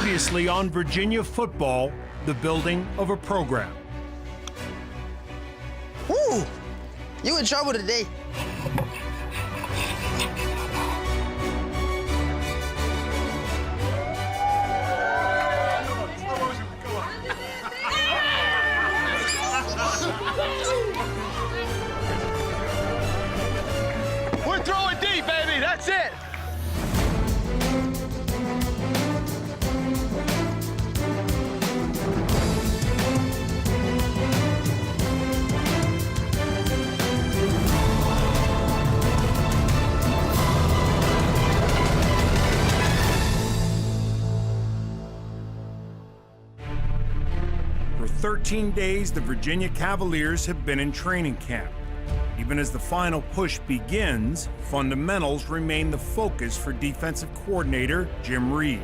Previously on Virginia Football, the building of a program. Woo! You in trouble today. We're throwing deep, baby. That's it. For 13 days, the Virginia Cavaliers have been in training camp. Even as the final push begins, fundamentals remain the focus for defensive coordinator Jim Reed.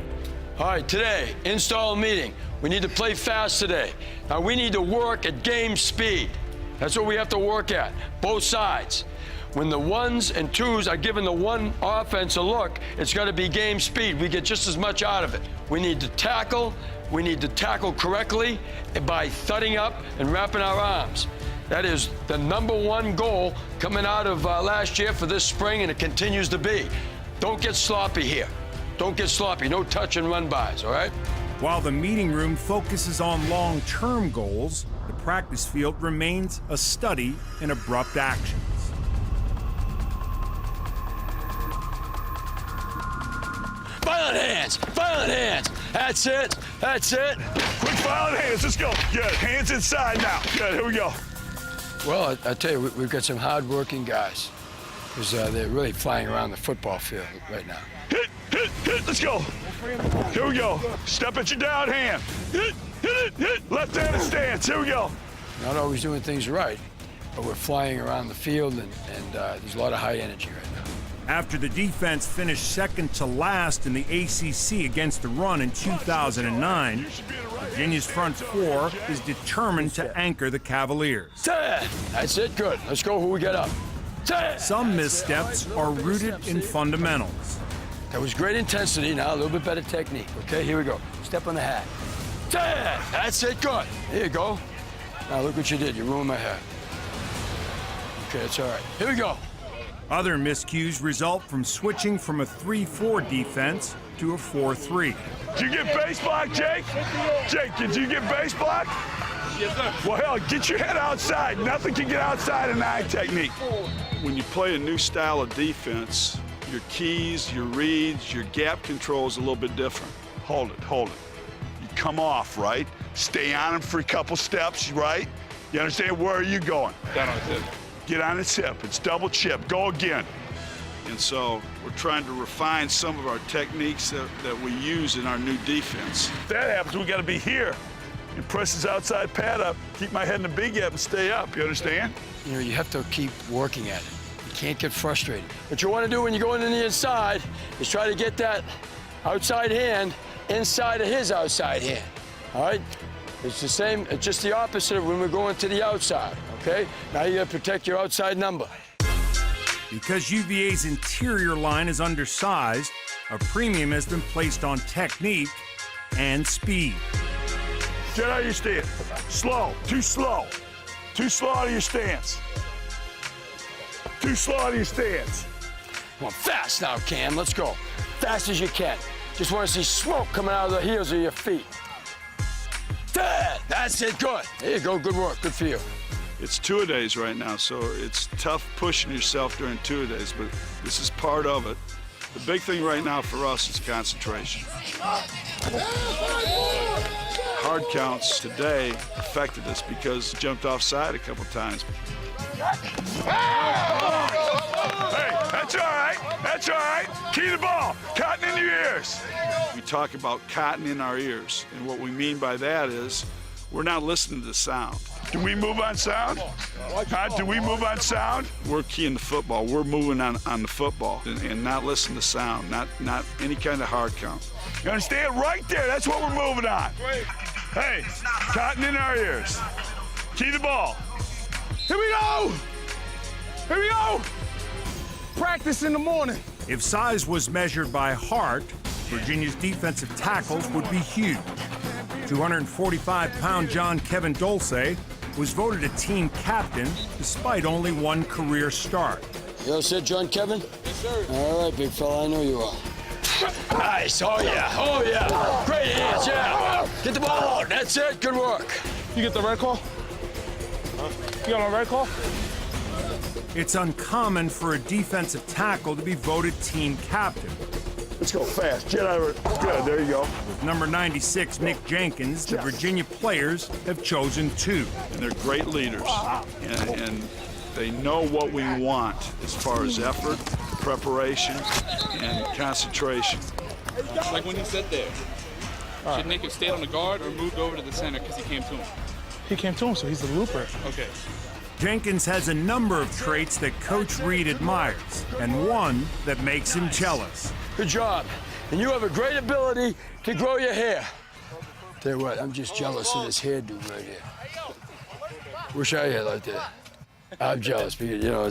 All right, today, install meeting. We need to play fast today. Now, we need to work at game speed. That's what we have to work at, both sides. When the ones and twos are giving the one offense a look, it's got to be game speed. We get just as much out of it. We need to tackle. We need to tackle correctly by thudding up and wrapping our arms. That is the #1 goal coming out of last year for this spring, and it continues to be. Don't get sloppy here. Don't get sloppy. No touch and run bys, all right? While the meeting room focuses on long-term goals, the practice field remains a study in abrupt actions. Violent hands, violent hands. That's it, that's it. Quick violent hands, let's go. Good, hands inside now. Good, here we go. Well, I tell you, we've got some hard-working guys, because they're really flying around the football field right now. Hit, let's go. Here we go. Step at your down hand. Hit. Left-handed stance, here we go. Not always doing things right, but we're flying around the field, and there's a lot of high energy right now. After the defense finished second to last in the ACC against the run in 2009, Virginia's front four is determined to anchor the Cavaliers. That's it, good. Let's go who we get up. Some missteps are rooted in fundamentals. That was great intensity, now a little bit better technique. Okay, here we go. Step on the hat. That's it, good. Here you go. Now look what you did, you ruined my hat. Okay, it's all right. Here we go. Other miscues result from switching from a 3-4 defense to a 4-3. Did you get base block, Jake? Jake, did you get base block? Yes, sir. Well, hell, get your head outside. Nothing can get outside in eye technique. When you play a new style of defense, your keys, your reads, your gap control is a little bit different. Hold it. You come off, right? Stay on him for a couple steps, right? You understand? Where are you going? Down on his hip. Get on its hip. It's double chip. Go again. And so we're trying to refine some of our techniques that we use in our new defense. If that happens, we got to be here. And press his outside pad up, keep my head in the big gap and stay up. You understand? You know, you have to keep working at it. You can't get frustrated. What you want to do when you go in the inside is try to get that outside hand inside of his outside hand. All right? It's the same, it's just the opposite of when we're going to the outside, okay? Now you gotta protect your outside number. Because UVA's interior line is undersized, a premium has been placed on technique and speed. Get out of your stance. Slow, too slow. Too slow out of your stance. Too slow out of your stance. Come on, fast now, Cam, let's go. Fast as you can. Just wanna see smoke coming out of the heels of your feet. That's it, good. There you go, good work, good for you. It's two-a-days right now, so it's tough pushing yourself during two-a-days, but this is part of it. The big thing right now for us is concentration. Hard counts today affected us because we jumped offside a couple times. Hey, that's all right. That's all right. Key the ball. Cotton in your ears. We talk about cotton in our ears, and what we mean by that is we're not listening to the sound. Do we move on sound? Do we move on sound? We're keying the football. We're moving on the football and not listening to sound, not any kind of hard count. You understand? Right there, that's what we're moving on. Hey, cotton in our ears. Key the ball. Here we go! Here we go! Practice in the morning. If size was measured by heart, Virginia's defensive tackles would be huge. 245-pound John Kevin Dulce was voted a team captain despite only one career start. You all set, John Kevin? Yes, sir. All right, big fella, I know you are. Nice, oh yeah. Great hands, yeah. Get the ball out, that's it, good work. You get the red call? You got a red call? It's uncommon for a defensive tackle to be voted team captain. Let's go fast. Get out of it. Good, there you go. With number 96, Nick Jenkins, the Virginia players have chosen two. And they're great leaders. And they know what we want as far as effort, preparation, and concentration. Like when he sat there. Should Nick have stayed on the guard or moved over to the center because he came to him? He came to him, so he's the looper. Okay. Jenkins has a number of traits that Coach Reed admires, and one that makes him jealous. Good job. And you have a great ability to grow your hair. Tell you what, I'm just jealous of this hairdo right here. Wish I had like that. I'm jealous because, you know,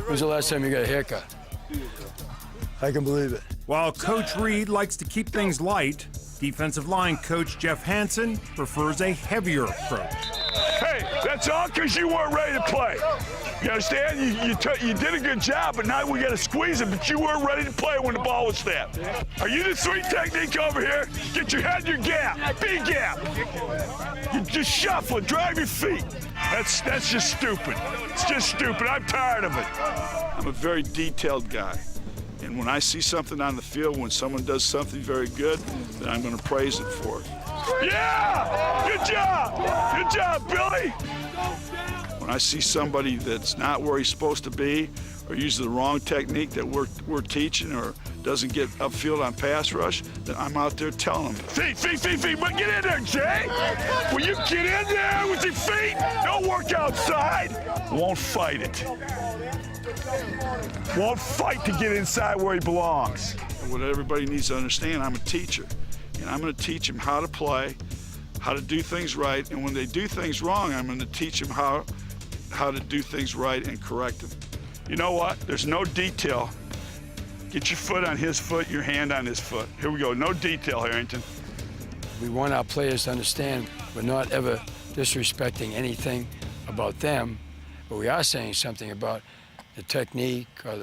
when's the last time you got a haircut? I can believe it. While Coach Reed likes to keep things light, defensive line coach Jeff Hansen prefers a heavier approach. Hey, that's all because you weren't ready to play. You understand? You did a good job, but now we got to squeeze it, but you weren't ready to play when the ball was snapped. Are you the sweet technique over here? Get your head in your gap, big gap. You just shuffle it, drive your feet. That's just stupid. It's just stupid. I'm tired of it. I'm a very detailed guy. And when I see something on the field, when someone does something very good, then I'm going to praise it for it. Yeah! Good job! Good job, Billy! When I see somebody that's not where he's supposed to be or uses the wrong technique that we're teaching or doesn't get upfield on pass rush, then I'm out there telling them, feet, but get in there, Jay! Will you get in there with your feet? Don't work outside. Won't fight it. Won't fight to get inside where he belongs. What everybody needs to understand, I'm a teacher. And I'm going to teach them how to play, how to do things right, and when they do things wrong, I'm going to teach them how to do things right and correct them. You know what? There's no detail. Get your foot on his foot, your hand on his foot. Here we go. No detail, Harrington. We want our players to understand we're not ever disrespecting anything about them, but we are saying something about the technique or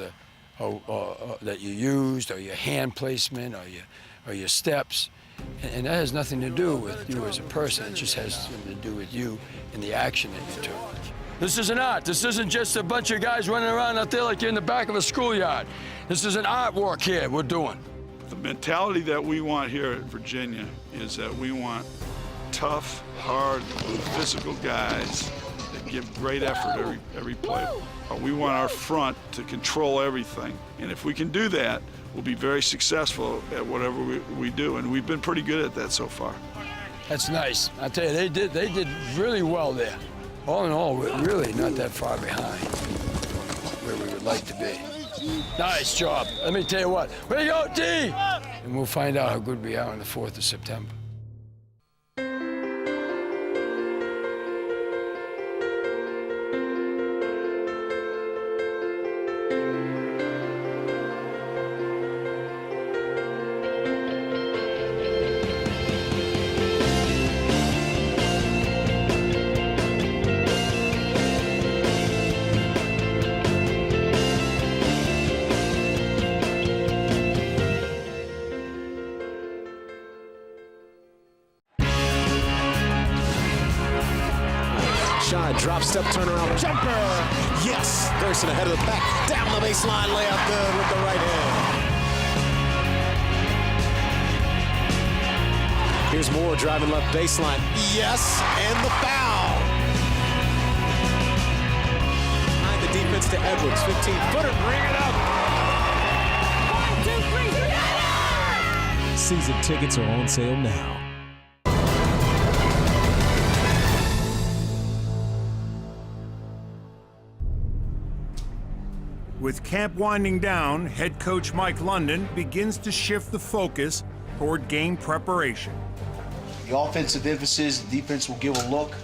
that you used, or your hand placement, or your steps. And that has nothing to do with you as a person. It just has something to do with you and the action that you took. This is an art. This isn't just a bunch of guys running around out there like you're in the back of a schoolyard. This is an artwork here we're doing. The mentality that we want here at Virginia is that we want tough, hard, physical guys that give great effort every play. We want our front to control everything. And if we can do that, we'll be very successful at whatever we do. And we've been pretty good at that so far. That's nice. I tell you, they did really well there. All in all, we're really not that far behind where we would like to be. Nice job. Let me tell you what. Way to go, D! And we'll find out how good we are on the 4th of September. Drop step turnaround jumper. Yes. Thurston ahead of the pack. Down the baseline layup good with the right hand. Here's Moore driving left baseline. Yes. And the foul. Behind the defense to Edwards. 15-footer. Bring it up. 1, 2, 3. Season tickets are on sale now. With camp winding down, head coach Mike London begins to shift the focus toward game preparation. The offensive emphasis, the defense will give a look,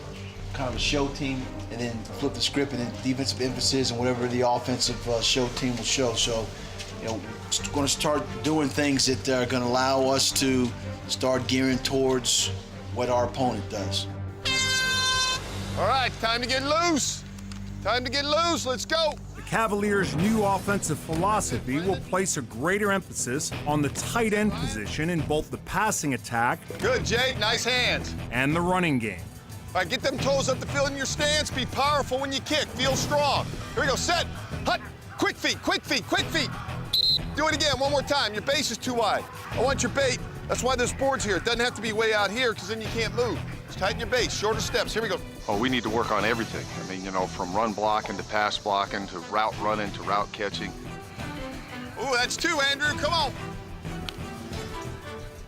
kind of a show team, and then flip the script, and then defensive emphasis and whatever the offensive show team will show. So going to start doing things that are going to allow us to start gearing towards what our opponent does. All right, time to get loose. Time to get loose. Let's go. The Cavaliers' new offensive philosophy will place a greater emphasis on the tight end position in both the passing attack Good, Jake. Nice hands. and the running game. All right, get them toes up the field in your stance. Be powerful when you kick. Feel strong. Here we go. Set. Hut. Quick feet, quick feet, quick feet. Do it again. One more time. Your base is too wide. I want your bait. That's why there's boards here. It doesn't have to be way out here because then you can't move. Just tighten your base. Shorter steps. Here we go. Oh, we need to work on everything. I mean, from run blocking to pass blocking to route running to route catching. Ooh, that's two, Andrew. Come on.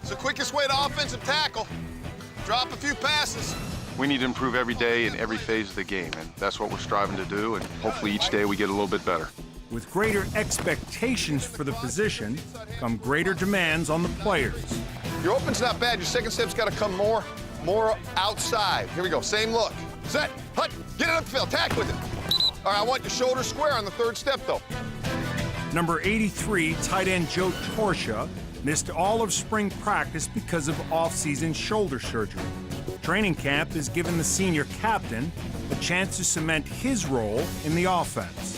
It's the quickest way to offensive tackle. Drop a few passes. We need to improve every day in every phase of the game, and that's what we're striving to do, and hopefully each day we get a little bit better. With greater expectations for the position come greater demands on the players. Your open's not bad. Your second step's got to come more outside. Here we go. Same look. Set. Hut. Get it upfield. Tack with it. All right, I want your shoulder square on the third step, though. Number 83, tight end Joe Torsha, missed all of spring practice because of off-season shoulder surgery. Training camp has given the senior captain a chance to cement his role in the offense.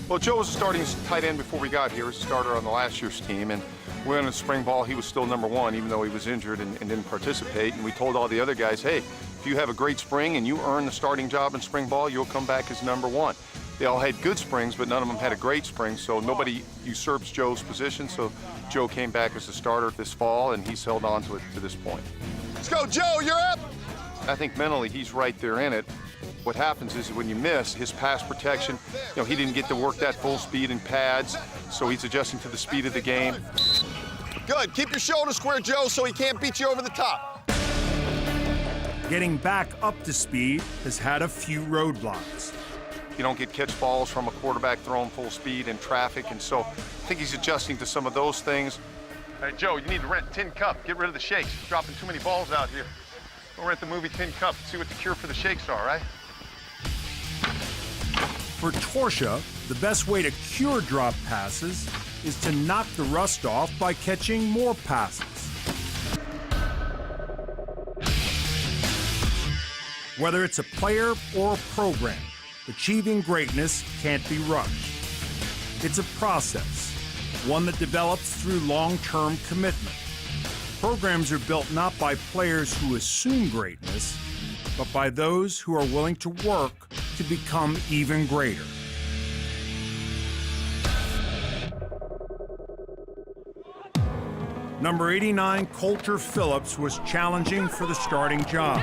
Well, Joe was a starting tight end before we got here. He was a starter on the last year's team, and we're in the spring ball. He was still number one, even though he was injured and didn't participate. And we told all the other guys, hey, if you have a great spring and you earn the starting job in spring ball, you'll come back as number one. They all had good springs, but none of them had a great spring, so nobody usurps Joe's position. So Joe came back as a starter this fall, and he's held on to it to this point. Let's go, Joe. You're up. I think mentally he's right there in it. What happens is when you miss his pass protection, he didn't get to work that full speed in pads, so he's adjusting to the speed of the game. Good. Keep your shoulder square, Joe, so he can't beat you over the top. Getting back up to speed has had a few roadblocks. You don't get catch balls from a quarterback throwing full speed in traffic, and so I think he's adjusting to some of those things. Hey, Joe, you need to rent Tin Cup. Get rid of the shakes. You're dropping too many balls out here. Go rent the movie Tin Cup and see what the cure for the shakes are, right? For Torsha, the best way to cure drop passes is to knock the rust off by catching more passes. Whether it's a player or a program, achieving greatness can't be rushed. It's a process, one that develops through long-term commitment. Programs are built not by players who assume greatness, but by those who are willing to work to become even greater. Number 89, Colter Phillips, was challenging for the starting job.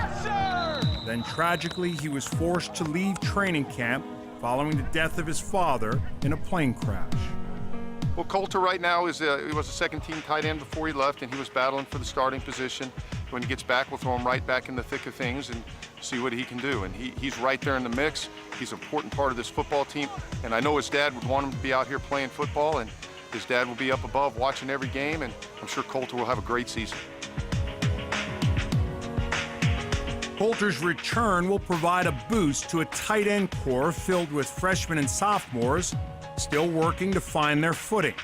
Then tragically, he was forced to leave training camp following the death of his father in a plane crash. Well, Colter right now he was a second-team tight end before he left, and he was battling for the starting position. When he gets back, we'll throw him right back in the thick of things and see what he can do. And he's right there in the mix. He's an important part of this football team. And I know his dad would want him to be out here playing football, and his dad will be up above watching every game, and I'm sure Colter will have a great season. Colter's return will provide a boost to a tight end core filled with freshmen and sophomores still working to find their footing.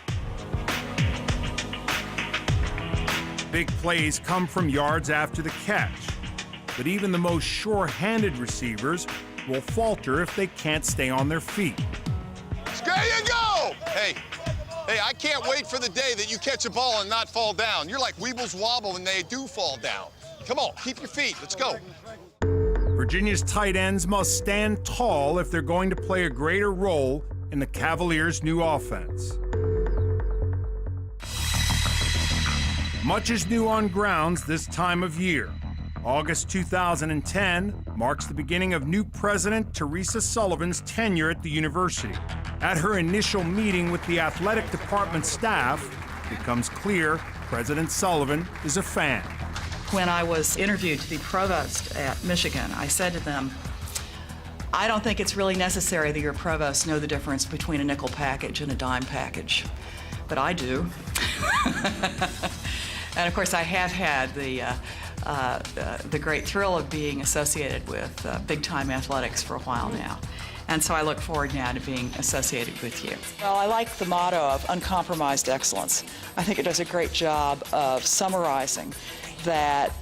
Big plays come from yards after the catch, but even the most sure-handed receivers will falter if they can't stay on their feet. There you go! Hey, I can't wait for the day that you catch a ball and not fall down. You're like Weebles Wobble when they do fall down. Come on, keep your feet. Let's go. Virginia's tight ends must stand tall if they're going to play a greater role in the Cavaliers' new offense. Much is new on grounds this time of year. August 2010 marks the beginning of new president Teresa Sullivan's tenure at the university. At her initial meeting with the athletic department staff, it becomes clear President Sullivan is a fan. When I was interviewed to be provost at Michigan, I said to them, I don't think it's really necessary that your provosts know the difference between a nickel package and a dime package, but I do. And of course, I have had the great thrill of being associated with big-time athletics for a while now. And so I look forward now to being associated with you. Well, I like the motto of uncompromised excellence. I think it does a great job of summarizing that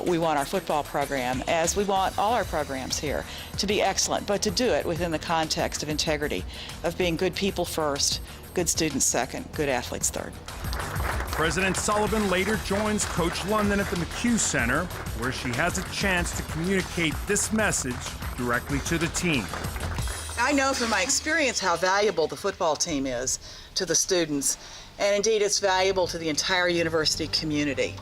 we want our football program, as we want all our programs here, to be excellent, but to do it within the context of integrity, of being good people first, good students second, good athletes third. President Sullivan later joins Coach London at the McHugh Center, where she has a chance to communicate this message directly to the team. I know from my experience how valuable the football team is to the students, and indeed it's valuable to the entire university community.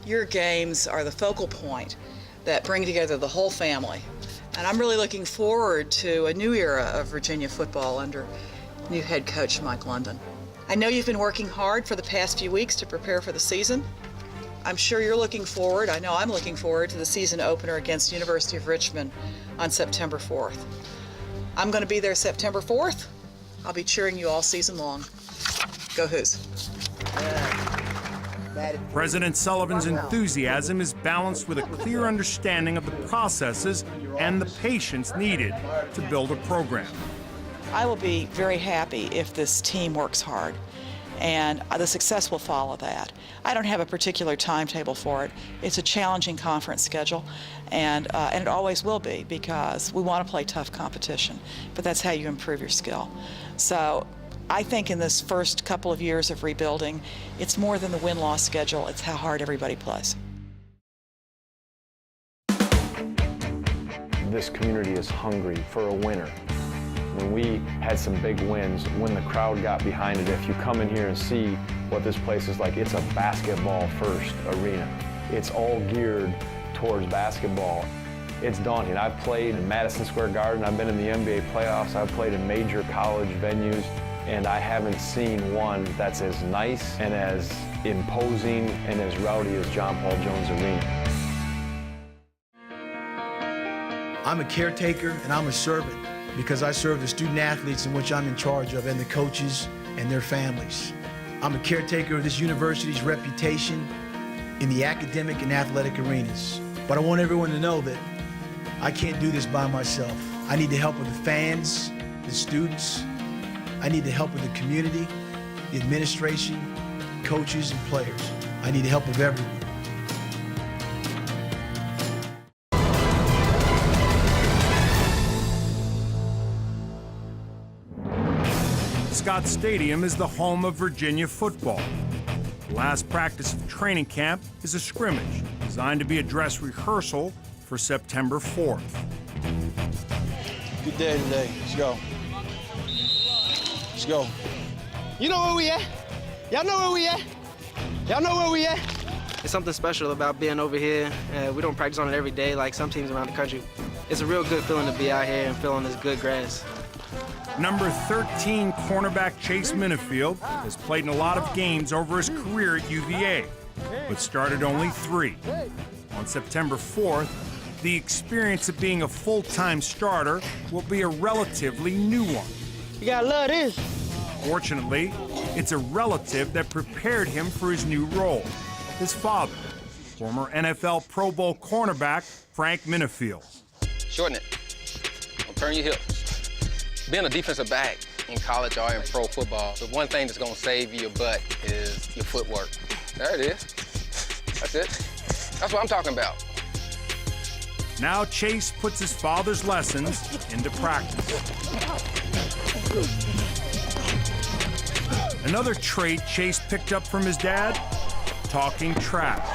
Your games are the focal point that bring together the whole family, and I'm really looking forward to a new era of Virginia football under new head coach Mike London. I know you've been working hard for the past few weeks to prepare for the season. I'm sure you're looking forward, I know I'm looking forward to the season opener against University of Richmond on September 4th. I'm going to be there September 4th. I'll be cheering you all season long. Go Hoos. President Sullivan's enthusiasm is balanced with a clear understanding of the processes and the patience needed to build a program. I will be very happy if this team works hard, and the success will follow that. I don't have a particular timetable for it. It's a challenging conference schedule, and it always will be, because we want to play tough competition, but that's how you improve your skill. So I think in this first couple of years of rebuilding, it's more than the win-loss schedule, it's how hard everybody plays. This community is hungry for a winner. When we had some big wins, when the crowd got behind it, if you come in here and see what this place is like, it's a basketball-first arena. It's all geared towards basketball. It's daunting. I've played in Madison Square Garden, I've been in the NBA playoffs, I've played in major college venues, and I haven't seen one that's as nice and as imposing and as rowdy as John Paul Jones Arena. I'm a caretaker and I'm a servant because I serve the student athletes in which I'm in charge of and the coaches and their families. I'm a caretaker of this university's reputation in the academic and athletic arenas. But I want everyone to know that I can't do this by myself. I need the help of the fans, the students. I need the help of the community, the administration, coaches, and players. I need the help of everyone. Scott Stadium is the home of Virginia football. The last practice of training camp is a scrimmage designed to be a dress rehearsal for September 4th. Good day today. Let's go. Let's go. You know where we at? Y'all know where we at? Y'all know where we at? It's something special about being over here. We don't practice on it every day like some teams around the country. It's a real good feeling to be out here and feeling this good grass. Number 13 cornerback Chase Minifield has played in a lot of games over his career at UVA, but started only 3. On September 4th, the experience of being a full-time starter will be a relatively new one. You gotta love this. Fortunately, it's a relative that prepared him for his new role. His father, former NFL Pro Bowl cornerback Frank Minifield. Shorten it. Don't turn your hip. Being a defensive back in college or in pro football, the one thing that's going to save you your butt is your footwork. There it is. That's it. That's what I'm talking about. Now Chase puts his father's lessons into practice. Another trait Chase picked up from his dad, talking trash.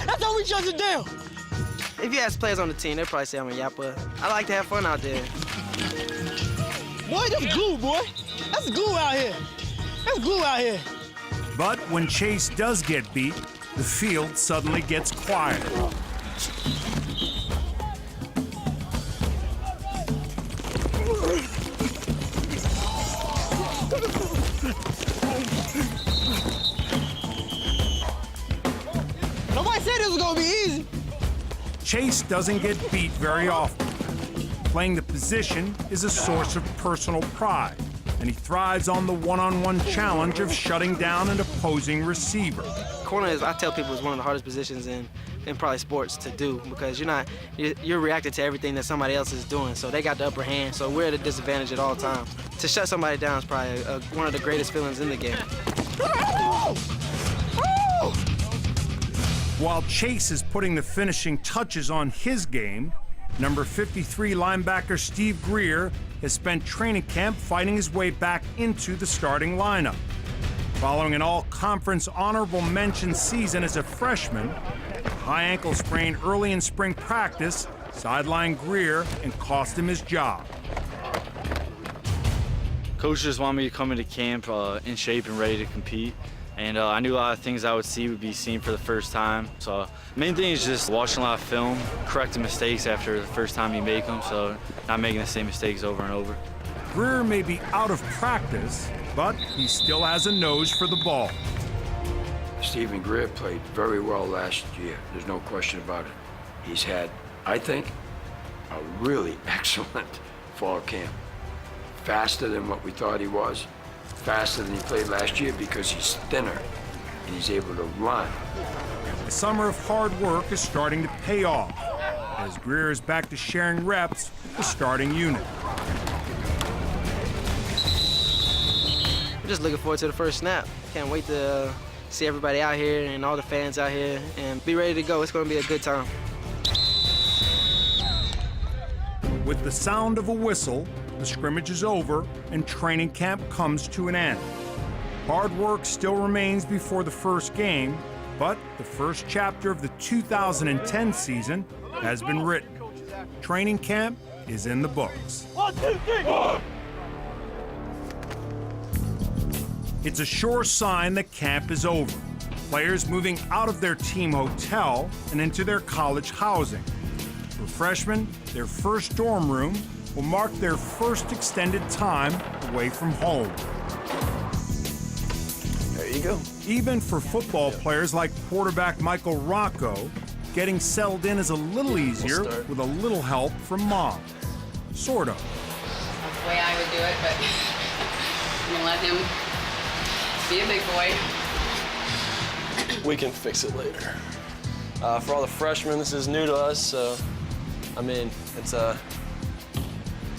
That's how we shut it down. If you ask players on the team, they'll probably say I'm a yapper. I like to have fun out there. Boy, that's glue, boy. That's glue out here. That's glue out here. But when Chase does get beat, the field suddenly gets quiet. Nobody said this was gonna be easy. Chase doesn't get beat very often. Playing the position is a source of personal pride, and he thrives on the one-on-one challenge of shutting down an opposing receiver. Corner is, I tell people, is one of the hardest positions in in probably sports to do, because you're reacting to everything that somebody else is doing. So they got the upper hand. So we're at a disadvantage at all times. To shut somebody down is probably one of the greatest feelings in the game. While Chase is putting the finishing touches on his game, number 53 linebacker Steve Greer has spent training camp fighting his way back into the starting lineup. Following an all-conference honorable mention season as a freshman, a high ankle sprain early in spring practice sidelined Greer and cost him his job. Coach just wanted me to come into camp in shape and ready to compete. And I knew a lot of things I would see would be seen for the first time. So the main thing is just watching a lot of film, correcting mistakes after the first time you make them, so not making the same mistakes over and over. Greer may be out of practice, but he still has a nose for the ball. Stephen Greer played very well last year. There's no question about it. He's had, I think, a really excellent fall camp. Faster than what we thought he was. Faster than he played last year because he's thinner and he's able to run. The summer of hard work is starting to pay off as Greer is back to sharing reps with the starting unit. I'm just looking forward to the first snap. Can't wait to see everybody out here and all the fans out here and be ready to go. It's going to be a good time. With the sound of a whistle, the scrimmage is over and training camp comes to an end. Hard work still remains before the first game, but the first chapter of the 2010 season has been written. Training camp is in the books. 1, 2, 3. It's a sure sign that camp is over. Players moving out of their team hotel and into their college housing. For freshmen, their first dorm room will mark their first extended time away from home. There you go. Even for football players like quarterback Michael Rocco, getting settled in is a little easier with a little help from mom. Sort of. That's the way I would do it, but I'm gonna let him be a big boy. We can fix it later. For all the freshmen, this is new to us, so I mean, it's a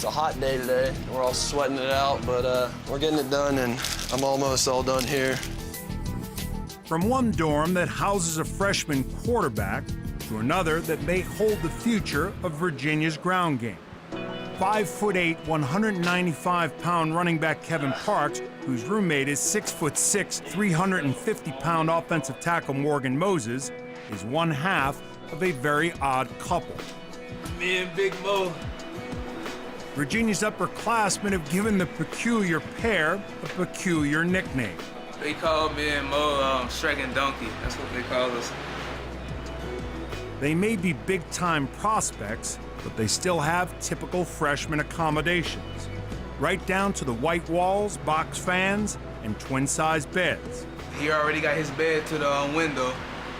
hot day today. We're all sweating it out, but we're getting it done, and I'm almost all done here. From one dorm that houses a freshman quarterback to another that may hold the future of Virginia's ground game. 5'8", 195-pound running back Kevin Parks, whose roommate is 6'6", 350-pound offensive tackle Morgan Moses, is one half of a very odd couple. Me and Big Mo. Virginia's upperclassmen have given the peculiar pair a peculiar nickname. They call me and Mo Shrek and Donkey. That's what they call us. They may be big-time prospects, but they still have typical freshman accommodations, right down to the white walls, box fans, and twin-size beds. He already got his bed to the window.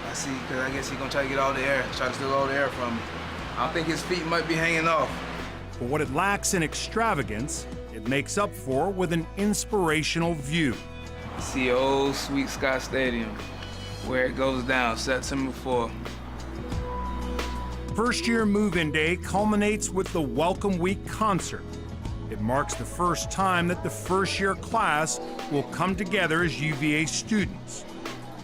I see, because I guess he's going to try to get all the air, try to steal all the air from me. I think his feet might be hanging off. But what it lacks in extravagance, it makes up for with an inspirational view. See old Sweet Scott Stadium, where it goes down, September 4th. First-year move-in day culminates with the Welcome Week concert. It marks the first time that the first-year class will come together as UVA students.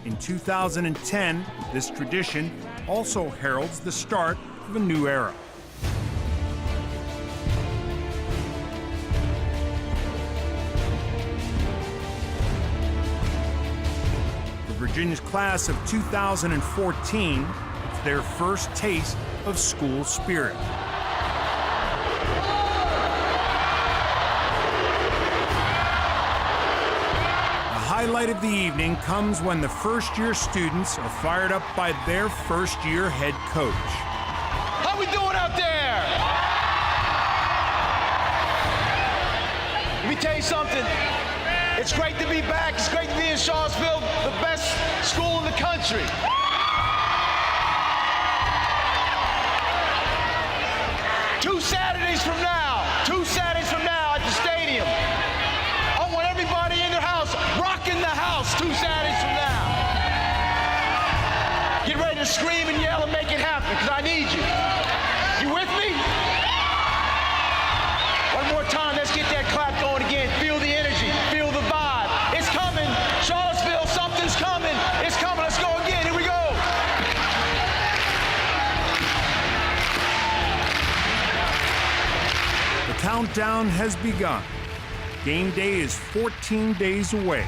In 2010, this tradition also heralds the start of a new era. For Virginia's class of 2014, it's their first taste of school spirit. The highlight of the evening comes when the first-year students are fired up by their first-year head coach. How we doing out there? Let me tell you something. It's great to be back. It's great to be in Charlottesville, the best school in the country. Two Saturdays from now at the stadium, I want everybody in their house, rocking the house 2 Saturdays from now. Get ready to scream and yell and happen, because I need you. You with me? One more time, let's get that clap going again. Feel the energy, feel the vibe. It's coming. Charlottesville, something's coming. It's coming. Let's go again. Here we go. The countdown has begun. Game day is 14 days away.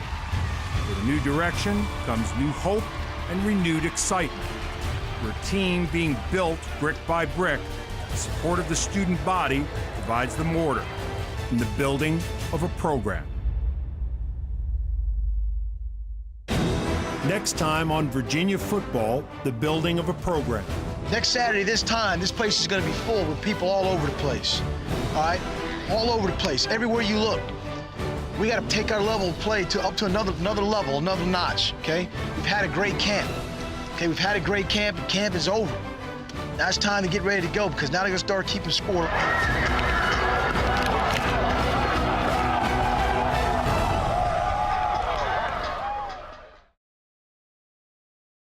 With a new direction comes new hope and renewed excitement. For a team being built brick by brick, the support of the student body provides the mortar in the building of a program. Next time on Virginia Football, the building of a program. Next Saturday, this time, this place is going to be full with people all over the place. All right? All over the place, everywhere you look. We got to take our level of play up to another level, another notch, okay? We've had a great camp. Okay, we've had a great camp, and camp is over. Now it's time to get ready to go, because now they're going to start keeping score.